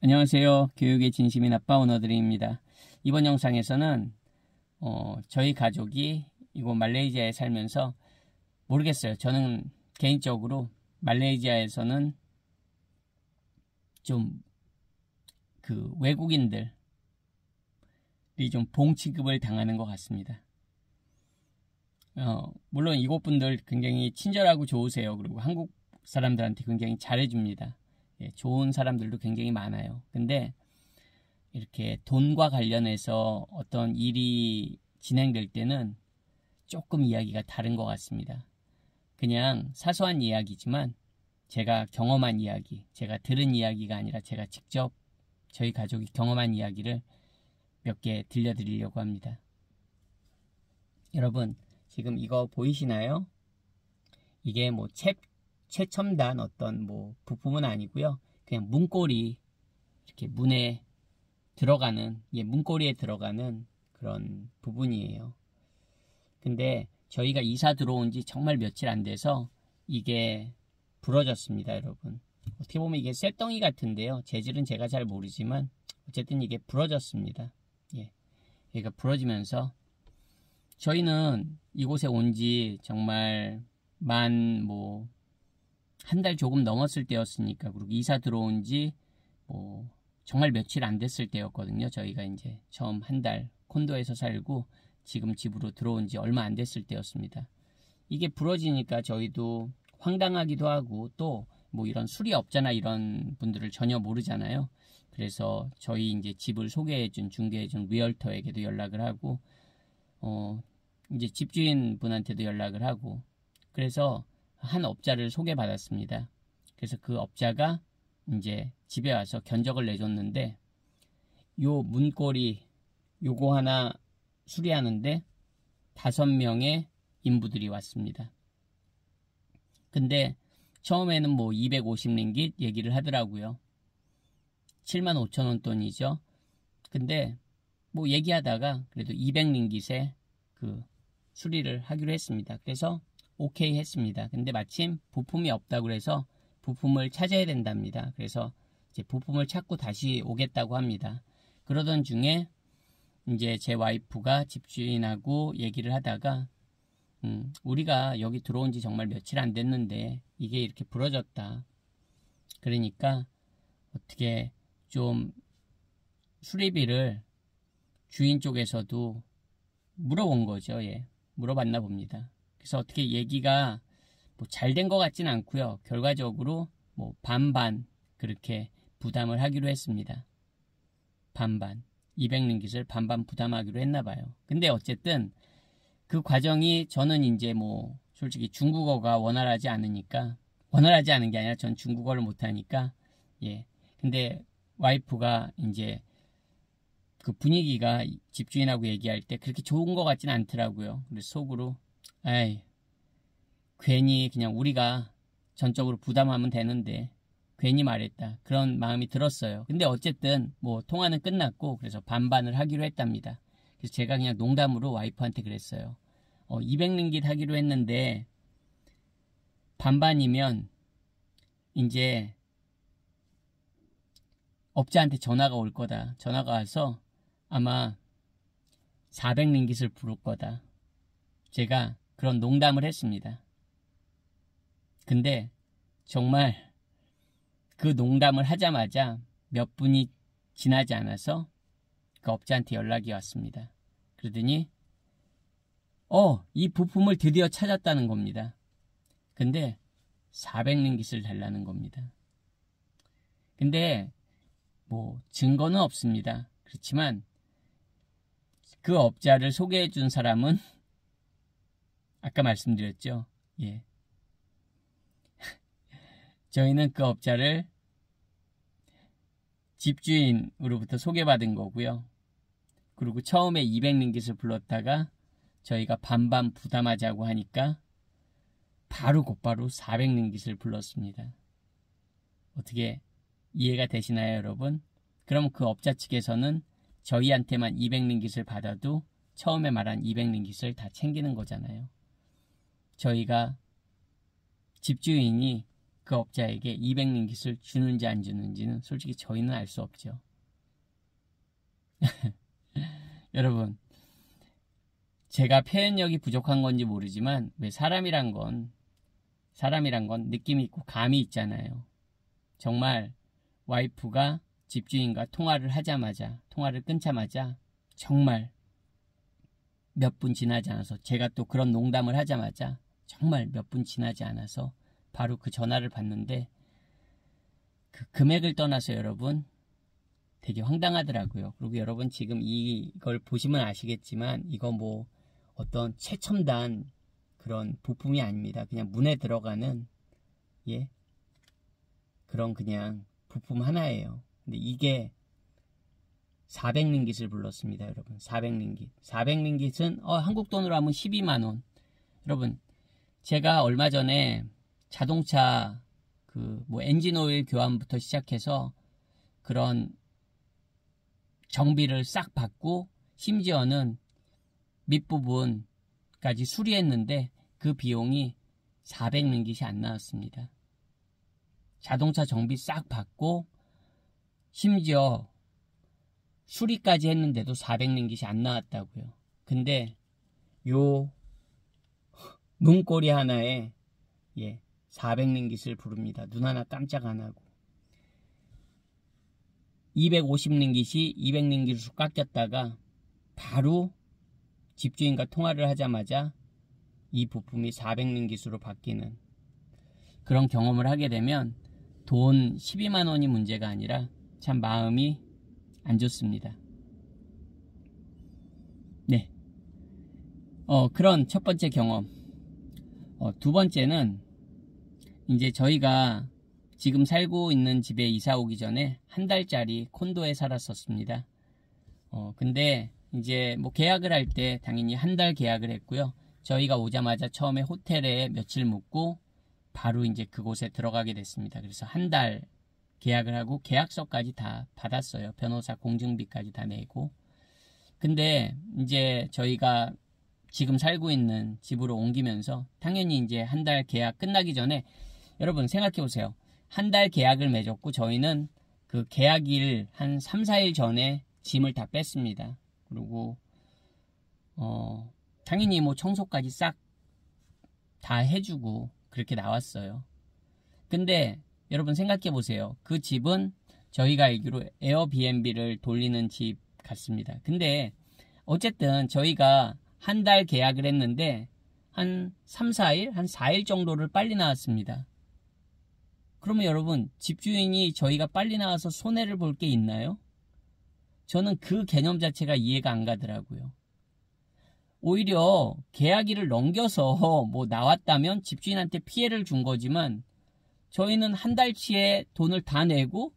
안녕하세요. 교육의 진심인 아빠 오너드림입니다. 이번 영상에서는 저희 가족이 이곳 말레이시아에 살면서 모르겠어요. 저는 개인적으로 말레이시아에서는 좀 그 외국인들이 좀 봉취급을 당하는 것 같습니다. 물론 이곳 분들 굉장히 친절하고 좋으세요. 그리고 한국 사람들한테 굉장히 잘해줍니다. 좋은 사람들도 굉장히 많아요. 근데 이렇게 돈과 관련해서 어떤 일이 진행될 때는 조금 이야기가 다른 것 같습니다. 그냥 사소한 이야기지만 제가 경험한 이야기, 제가 들은 이야기가 아니라 제가 직접 저희 가족이 경험한 이야기를 몇 개 들려드리려고 합니다. 여러분 지금 이거 보이시나요? 이게 뭐 최첨단 어떤 뭐 부품은 아니고요. 그냥 문고리 이렇게 문에 들어가는 문고리에 들어가는 그런 부분이에요. 근데 저희가 이사 들어온 지 정말 며칠 안 돼서 이게 부러졌습니다, 여러분. 어떻게 보면 이게 쇳덩이 같은데요. 재질은 제가 잘 모르지만 어쨌든 이게 부러졌습니다. 얘가 부러지면서 저희는 이곳에 온 지 정말 한 달 조금 넘었을 때였으니까, 그리고 이사 들어온 지 정말 며칠 안 됐을 때였거든요. 저희가 이제 처음 한 달 콘도에서 살고 지금 집으로 들어온 지 얼마 안 됐을 때였습니다. 이게 부러지니까 저희도 황당하기도 하고, 또 뭐 이런 수리업자나 이런 분들을 전혀 모르잖아요. 그래서 저희 이제 집을 소개해준 중개해준 리얼터에게도 연락을 하고 이제 집주인 분한테도 연락을 하고, 그래서 한 업자를 소개받았습니다. 그래서 그 업자가 이제 집에 와서 견적을 내줬는데, 요 문고리 요거 하나 수리하는데 5명의 인부들이 왔습니다. 근데 처음에는 250링깃 얘기를 하더라고요. 75,000원 돈이죠. 근데 얘기하다가 그래도 200링깃에 그 수리를 하기로 했습니다. 그래서 오케이 했습니다. 근데 마침 부품이 없다고 해서 부품을 찾아야 된답니다. 그래서 이제 부품을 찾고 다시 오겠다고 합니다. 그러던 중에 이제 제 와이프가 집주인하고 얘기를 하다가 우리가 여기 들어온 지 정말 며칠 안 됐는데 이게 이렇게 부러졌다. 그러니까 어떻게 좀 수리비를 주인 쪽에서도 물어본 거죠. 물어봤나 봅니다. 그래서 어떻게 얘기가 잘 된 것 같진 않고요. 결과적으로 반반 그렇게 부담을 하기로 했습니다. 반반 200링깃을 반반 부담하기로 했나봐요. 근데 어쨌든 그 과정이, 저는 이제 솔직히 중국어가 원활하지 않은 게 아니라 전 중국어를 못하니까 근데 와이프가 이제 그 분위기가 집주인하고 얘기할 때 그렇게 좋은 것 같진 않더라고요. 그래서 속으로 괜히 그냥 우리가 전적으로 부담하면 되는데 괜히 말했다, 그런 마음이 들었어요. 근데 어쨌든 통화는 끝났고 그래서 반반을 하기로 했답니다. 그래서 제가 그냥 농담으로 와이프한테 그랬어요. 200링깃 하기로 했는데 반반이면 이제 업자한테 전화가 올 거다. 전화가 와서 아마 400링깃을 부를 거다. 제가 그런 농담을 했습니다. 근데 정말 그 농담을 하자마자 몇 분이 지나지 않아서 그 업자한테 연락이 왔습니다. 그러더니 이 부품을 드디어 찾았다는 겁니다. 근데 400링깃을 달라는 겁니다. 근데 증거는 없습니다. 그렇지만 그 업자를 소개해 준 사람은 아까 말씀드렸죠. 저희는 그 업자를 집주인으로부터 소개받은 거고요. 그리고 처음에 200링깃을 불렀다가 저희가 반반 부담하자고 하니까 곧바로 400링깃을 불렀습니다. 어떻게 이해가 되시나요, 여러분? 그럼 그 업자 측에서는 저희한테만 200링깃을 받아도 처음에 말한 200링깃을 다 챙기는 거잖아요. 저희가 집주인이 그 업자에게 200링깃을 주는지 안 주는지는 솔직히 저희는 알 수 없죠. 여러분, 제가 표현력이 부족한 건지 모르지만 왜 사람이란 건 느낌이 있고 감이 있잖아요. 정말 와이프가 집주인과 통화를 끊자마자 정말 몇 분 지나지 않아서, 제가 또 그런 농담을 하자마자 정말 몇 분 지나지 않아서 바로 그 전화를 받는데, 그 금액을 떠나서 여러분 되게 황당하더라고요. 그리고 여러분 지금 이걸 보시면 아시겠지만 이거 뭐 어떤 최첨단 그런 부품이 아닙니다. 그냥 문에 들어가는 그런 그냥 부품 하나예요. 근데 이게 400링깃을 불렀습니다. 여러분 400링깃. 400링깃은 한국 돈으로 하면 12만원. 여러분 제가 얼마 전에 자동차 엔진 오일 교환부터 시작해서 그런 정비를 싹 받고 심지어는 밑부분까지 수리했는데 그 비용이 400링깃이 안 나왔습니다. 자동차 정비 싹 받고 심지어 수리까지 했는데도 400링깃이 안 나왔다고요. 근데 요 문고리 하나에 400링깃을 부릅니다. 눈 하나 깜짝 안 하고. 250링깃이 200링깃으로 깎였다가 바로 집주인과 통화를 하자마자 이 부품이 400링깃으로 바뀌는 그런 경험을 하게 되면 돈 12만원이 문제가 아니라 참 마음이 안 좋습니다. 네. 그런 첫 번째 경험. 두 번째는 이제 저희가 지금 살고 있는 집에 이사 오기 전에 한 달짜리 콘도에 살았었습니다. 근데 이제 뭐 계약을 할 때 당연히 한 달 계약을 했고요. 저희가 오자마자 처음에 호텔에 며칠 묵고 바로 이제 그곳에 들어가게 됐습니다. 그래서 한 달 계약을 하고 계약서까지 다 받았어요. 변호사 공증비까지 다 내고. 근데 이제 저희가 지금 살고 있는 집으로 옮기면서 당연히 이제 한 달 계약 끝나기 전에, 여러분 생각해 보세요. 한 달 계약을 맺었고 저희는 그 계약일 한 3, 4일 전에 짐을 다 뺐습니다. 그리고 당연히 뭐 청소까지 싹 다 해주고 그렇게 나왔어요. 근데 여러분 생각해 보세요. 그 집은 저희가 알기로 에어비앤비를 돌리는 집 같습니다. 근데 어쨌든 저희가 한 달 계약을 했는데 한 3, 4일, 한 4일 정도를 빨리 나왔습니다. 그러면 여러분 집주인이 저희가 빨리 나와서 손해를 볼 게 있나요? 저는 그 개념 자체가 이해가 안 가더라고요. 오히려 계약일을 넘겨서 뭐 나왔다면 집주인한테 피해를 준 거지만 저희는 한 달치의 돈을 다 내고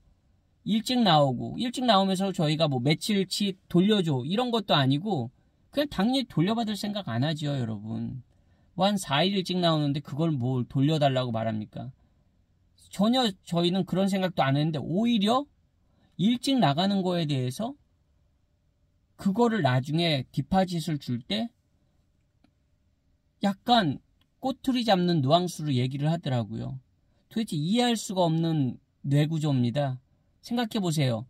일찍 나오면서 저희가 뭐 며칠치 돌려줘 이런 것도 아니고 그냥 당연히 돌려받을 생각 안 하죠, 여러분. 뭐 한 4일 일찍 나오는데 그걸 뭘 돌려달라고 말합니까? 전혀 저희는 그런 생각도 안 했는데 오히려 일찍 나가는 거에 대해서 그거를 나중에 디파짓을 줄 때 약간 꼬투리 잡는 뉘앙스로 얘기를 하더라고요. 도대체 이해할 수가 없는 뇌구조입니다. 생각해 보세요.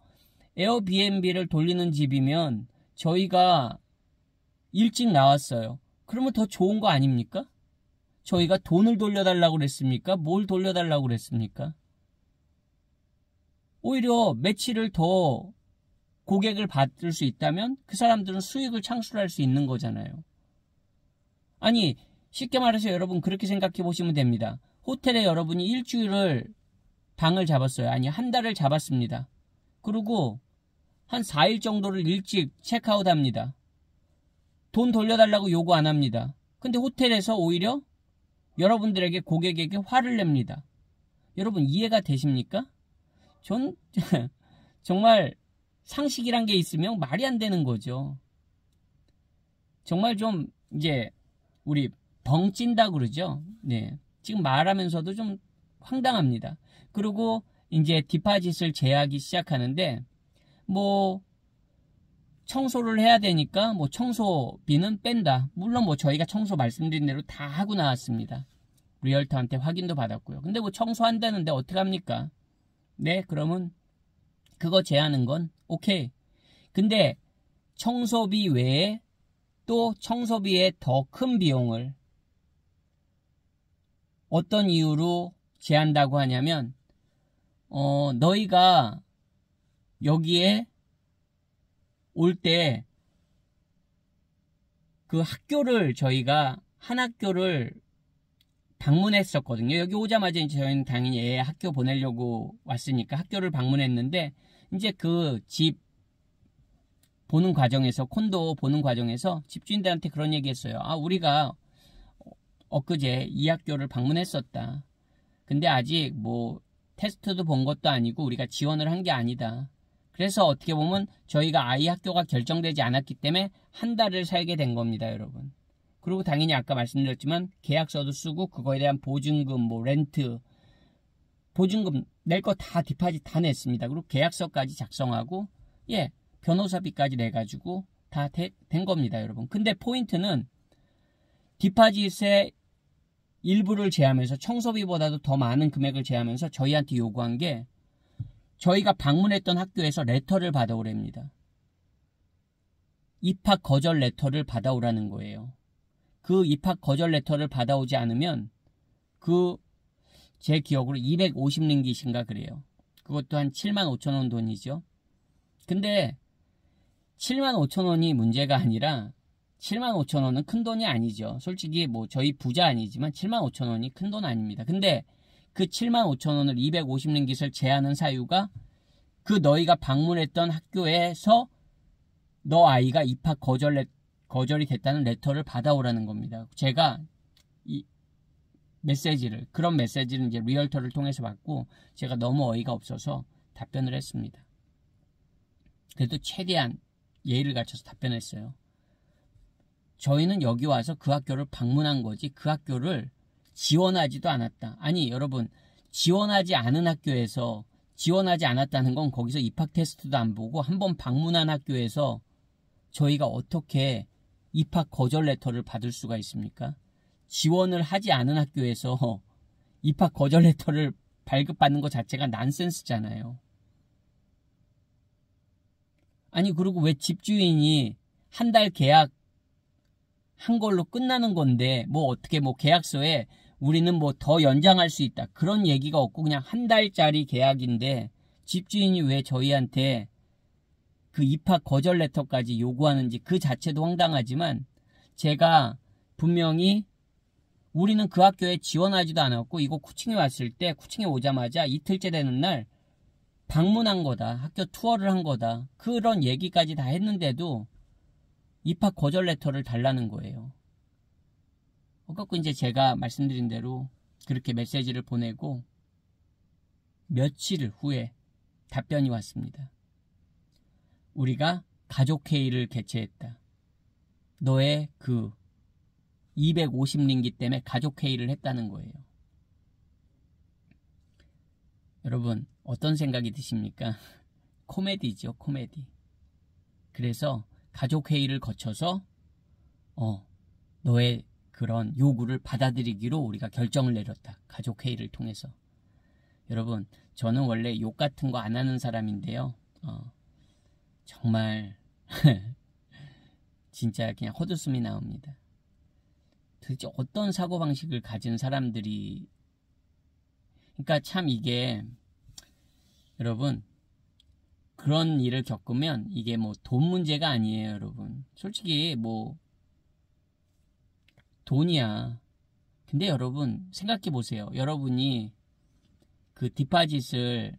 에어비앤비를 돌리는 집이면 저희가 일찍 나왔어요. 그러면 더 좋은 거 아닙니까? 저희가 돈을 돌려달라고 그랬습니까? 뭘 돌려달라고 그랬습니까? 오히려 며칠을 더 고객을 받을 수 있다면 그 사람들은 수익을 창출할 수 있는 거잖아요. 아니 쉽게 말해서 여러분 그렇게 생각해 보시면 됩니다. 호텔에 여러분이 일주일을 방을 잡았어요. 아니 한 달을 잡았습니다. 그리고 한 4일 정도를 일찍 체크아웃 합니다. 돈 돌려달라고 요구 안 합니다. 근데 호텔에서 오히려 여러분들에게 고객에게 화를 냅니다. 여러분 이해가 되십니까? 전 정말 상식이란 게 있으면 말이 안 되는 거죠. 정말 좀 이제 우리 벙찐다 그러죠. 네. 지금 말하면서도 좀 황당합니다. 그리고 이제 디파짓을 제하기 시작하는데 뭐 청소를 해야 되니까 뭐 청소비는 뺀다. 물론 뭐 저희가 청소 말씀드린 대로 다 하고 나왔습니다. 리얼터한테 확인도 받았고요. 근데 뭐 청소한다는데 어떡합니까? 네, 그러면 그거 제하는 건 오케이. 근데 청소비 외에 또 청소비의 더 큰 비용을 어떤 이유로 제한다고 하냐면 너희가 여기에 올 때 그 학교를 저희가 한 학교를 방문했었거든요. 여기 오자마자 이제 저희는 당연히 애 학교 보내려고 왔으니까 학교를 방문했는데 이제 그 집 보는 과정에서 콘도 보는 과정에서 집주인들한테 그런 얘기했어요. 아, 우리가 엊그제 이 학교를 방문했었다. 근데 아직 뭐 테스트도 본 것도 아니고 우리가 지원을 한 게 아니다. 그래서 어떻게 보면 저희가 아이 학교가 결정되지 않았기 때문에 한 달을 살게 된 겁니다, 여러분. 그리고 당연히 아까 말씀드렸지만 계약서도 쓰고 그거에 대한 보증금, 뭐 렌트, 보증금 낼 거 다 디파짓 다 냈습니다. 그리고 계약서까지 작성하고 변호사비까지 내가지고 다 된 겁니다, 여러분. 근데 포인트는 디파짓의 일부를 제하면서 청소비보다도 더 많은 금액을 제하면서 저희한테 요구한 게 저희가 방문했던 학교에서 레터를 받아오랍니다. 입학 거절 레터를 받아오라는 거예요. 그 입학 거절 레터를 받아오지 않으면 제 기억으로 250링깃인가 그래요. 그것도 한 7만 5천 원 돈이죠. 근데 7만 5천 원이 문제가 아니라 7만 5천 원은 큰 돈이 아니죠. 솔직히 뭐 저희 부자 아니지만 7만 5천 원이 큰 돈 아닙니다. 근데 그 7만 5천 원을 250링깃을 제하는 사유가 그 너희가 방문했던 학교에서 너 아이가 입학 거절이 됐다는 레터를 받아오라는 겁니다. 제가 이 그런 메시지를 이제 리얼터를 통해서 받고 제가 너무 어이가 없어서 답변을 했습니다. 그래도 최대한 예의를 갖춰서 답변했어요. 저희는 여기 와서 그 학교를 방문한 거지 그 학교를 지원하지도 않았다. 아니 여러분, 지원하지 않은 학교에서 지원하지 않았다는 건 거기서 입학 테스트도 안 보고 한번 방문한 학교에서 저희가 어떻게 입학 거절 레터를 받을 수가 있습니까? 지원을 하지 않은 학교에서 입학 거절 레터를 발급받는 것 자체가 난센스잖아요. 아니 그리고 왜 집주인이 한 달 계약 한 걸로 끝나는 건데 뭐 어떻게 뭐 계약서에 우리는 뭐 더 연장할 수 있다 그런 얘기가 없고 그냥 한 달짜리 계약인데 집주인이 왜 저희한테 그 입학 거절 레터까지 요구하는지 그 자체도 황당하지만 제가 분명히 우리는 그 학교에 지원하지도 않았고 이거 쿠칭에 왔을 때 쿠칭에 오자마자 이틀째 되는 날 방문한 거다. 학교 투어를 한 거다. 그런 얘기까지 다 했는데도 입학 거절 레터를 달라는 거예요. 그래서 이제 제가 말씀드린 대로 그렇게 메시지를 보내고 며칠 후에 답변이 왔습니다. 우리가 가족회의를 개최했다. 너의 그 250링깃 때문에 가족회의를 했다는 거예요. 여러분 어떤 생각이 드십니까? 코미디죠, 코미디. 그래서 가족회의를 거쳐서 너의 그런 요구를 받아들이기로 우리가 결정을 내렸다. 가족회의를 통해서. 여러분 저는 원래 욕 같은 거 안 하는 사람인데요. 정말 진짜 그냥 헛웃음이 나옵니다. 도대체 어떤 사고방식을 가진 사람들이 그러니까 참 이게 여러분 그런 일을 겪으면 이게 뭐 돈 문제가 아니에요, 여러분. 솔직히 뭐 돈이야. 근데 여러분 생각해 보세요. 여러분이 그 디파짓을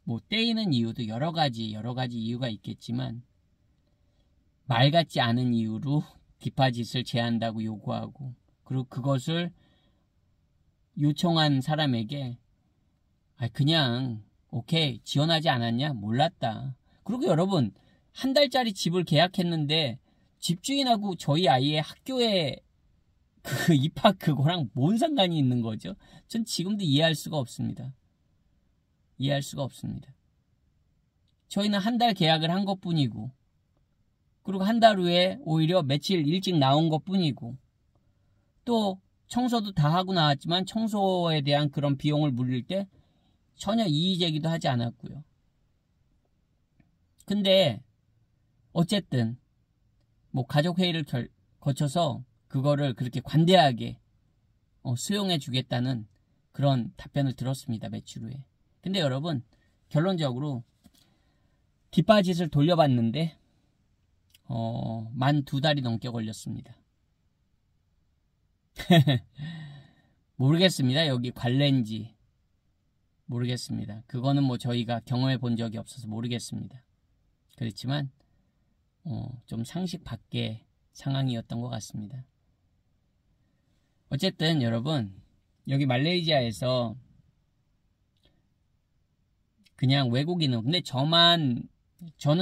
뭐 떼이는 이유도 여러 가지 이유가 있겠지만 말 같지 않은 이유로 디파짓을 제한다고 요구하고 그리고 그것을 요청한 사람에게 그냥 오케이 지원하지 않았냐? 몰랐다. 그리고 여러분 한 달짜리 집을 계약했는데 집주인하고 저희 아이의 학교에 그 입학 그거랑 뭔 상관이 있는 거죠? 전 지금도 이해할 수가 없습니다. 이해할 수가 없습니다. 저희는 한 달 계약을 한 것뿐이고 그리고 한 달 후에 오히려 며칠 일찍 나온 것뿐이고 또 청소도 다 하고 나왔지만 청소에 대한 그런 비용을 물릴 때 전혀 이의 제기도 하지 않았고요. 근데 어쨌든 뭐 가족회의를 거쳐서 그거를 그렇게 관대하게 수용해 주겠다는 그런 답변을 들었습니다. 매출 후에. 근데 여러분, 결론적으로 뒷바짓을 돌려봤는데 만 2달이 넘게 걸렸습니다. 모르겠습니다. 여기 관례인지 모르겠습니다. 그거는 뭐 저희가 경험해 본 적이 없어서 모르겠습니다. 그렇지만 좀 상식 밖의 상황이었던 것 같습니다. 어쨌든 여러분, 여기 말레이시아에서 그냥 외국인은, 근데 저는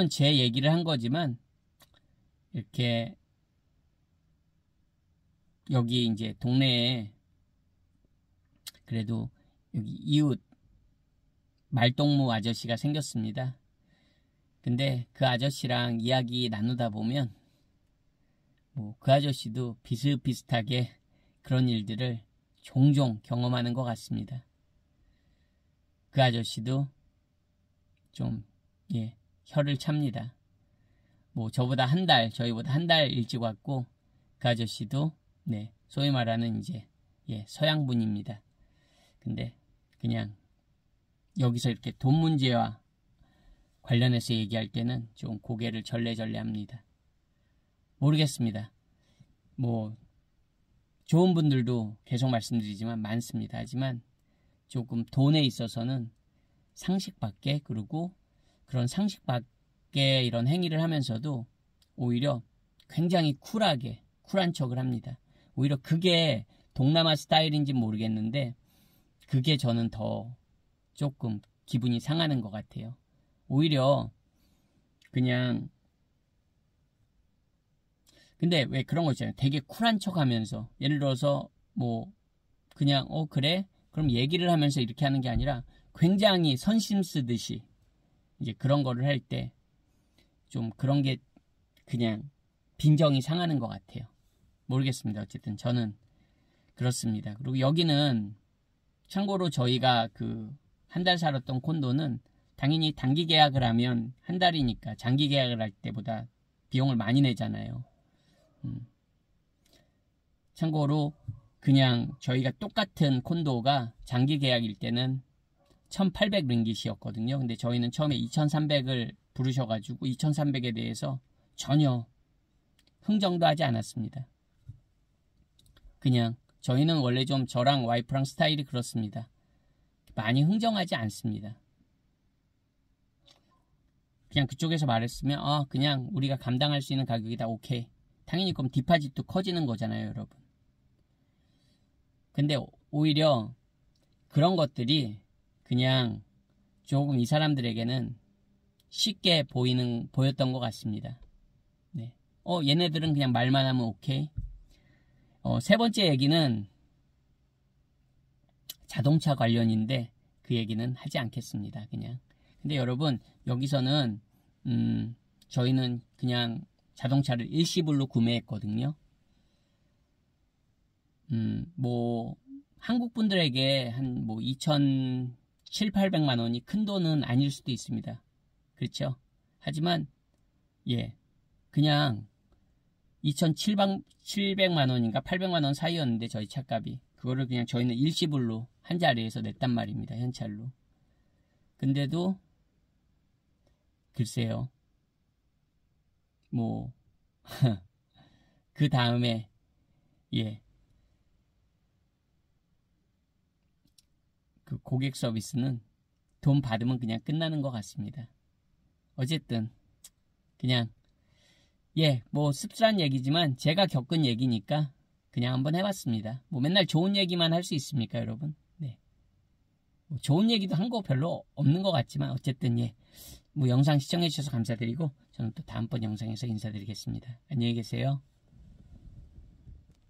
제 얘기를 한 거지만 이렇게 여기 이제 동네에 그래도 여기 이웃 말동무 아저씨가 생겼습니다. 근데 그 아저씨랑 이야기 나누다 보면 뭐 그 아저씨도 비슷비슷하게 그런 일들을 종종 경험하는 것 같습니다. 그 아저씨도 좀 혀를 찹니다. 뭐 저희보다 한 달 일찍 왔고 그 아저씨도 소위 말하는 이제 서양분입니다. 근데 그냥 여기서 이렇게 돈 문제와 관련해서 얘기할 때는 좀 고개를 절레절레 합니다. 모르겠습니다. 뭐 좋은 분들도 계속 말씀드리지만 많습니다. 하지만 조금 돈에 있어서는 상식 밖에, 그리고 그런 상식 밖에 이런 행위를 하면서도 오히려 굉장히 쿨한 척을 합니다. 오히려 그게 동남아 스타일인지 모르겠는데 그게 저는 더 조금 기분이 상하는 것 같아요. 오히려 그냥, 근데 왜 그런 거 있잖아요. 되게 쿨한 척 하면서, 예를 들어서 뭐 그냥 그래? 그럼 얘기를 하면서 이렇게 하는 게 아니라 굉장히 선심 쓰듯이 이제 그런 거를 할 때 좀 그런 게 그냥 빈정이 상하는 것 같아요. 모르겠습니다. 어쨌든 저는 그렇습니다. 그리고 여기는 참고로 저희가 그 한 달 살았던 콘도는 당연히 단기 계약을 하면 한 달이니까 장기 계약을 할 때보다 비용을 많이 내잖아요. 참고로 그냥 저희가 똑같은 콘도가 장기 계약일 때는 1,800 링깃이었거든요. 근데 저희는 처음에 2,300을 부르셔가지고 2,300에 대해서 전혀 흥정도 하지 않았습니다. 그냥 저희는 원래 좀 저랑 와이프랑 스타일이 그렇습니다. 많이 흥정하지 않습니다. 그냥 그쪽에서 말했으면 그냥 우리가 감당할 수 있는 가격이다. 오케이. 당연히 그럼 디파짓도 커지는 거잖아요, 여러분. 근데 오히려 그런 것들이 그냥 조금 이 사람들에게는 쉽게 보였던 것 같습니다. 얘네들은 그냥 말만 하면 오케이. 세 번째 얘기는 자동차 관련인데 그 얘기는 하지 않겠습니다. 그냥. 근데 여러분, 여기서는 저희는 그냥 자동차를 일시불로 구매했거든요. 뭐 한국 분들에게 한 뭐 2,700~800만 원이 큰 돈은 아닐 수도 있습니다. 그렇죠? 하지만 그냥 2,700만 원인가 800만 원 사이였는데 저희 차값이, 그거를 그냥 저희는 일시불로 한 자리에서 냈단 말입니다. 현찰로. 근데도 글쎄요. 뭐 그 다음에 그 고객 서비스는 돈 받으면 그냥 끝나는 것 같습니다. 어쨌든 그냥 뭐 씁쓸한 얘기지만 제가 겪은 얘기니까 그냥 한번 해봤습니다. 뭐 맨날 좋은 얘기만 할 수 있습니까, 여러분? 뭐 좋은 얘기도 한 거 별로 없는 것 같지만 어쨌든 뭐 영상 시청해주셔서 감사드리고 저는 또 다음번 영상에서 인사드리겠습니다. 안녕히 계세요.